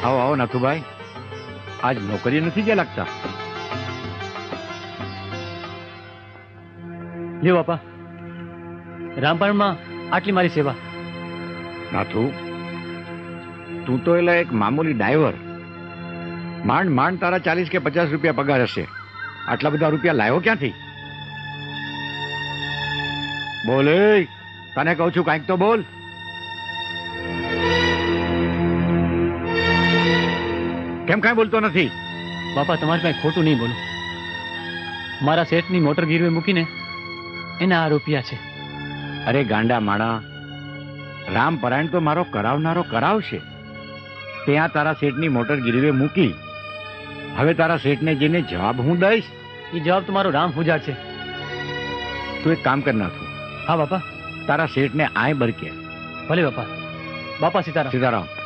આવો આવો નાથુભાઈ, આજ નોકરી નથી ગયા લાગતા. લ્યો બાપા, રામપણમાં આટલી મારી સેવા. નાથુ, તું તો એલા એક મામૂલી ડ્રાઈવર. માંડ માંડ તારા 40 કે 50 રૂપિયા પગાર હશે. આટલા બધા રૂપિયા લાવ્યો ક્યાંથી? બોલ, તને કહું છું કાંઈક તો બોલ. કેમ કાંઈ બોલતો નથી? બાપા, તમારે કાંઈ ખોટું નહીં બોલું. મારા શેઠની મોટર ગીરવે મૂકીને એના આ રૂપિયા છે. અરે ગાંડા માણા, રામપરાયણ તો મારો કરાવનારો કરાવશે. ત્યાં તારા શેઠની મોટર ગીરવે મૂકી, હવે તારા શેઠને જઈને જવાબ હું દઈશ? એ જવાબ તો મારો રામ પૂજા છે. તું એક કામ કર નાખું. હા બાપા. તારા શેઠને આય બરકે. ભલે બાપા. બાપા સીતારામ. સીતારામ.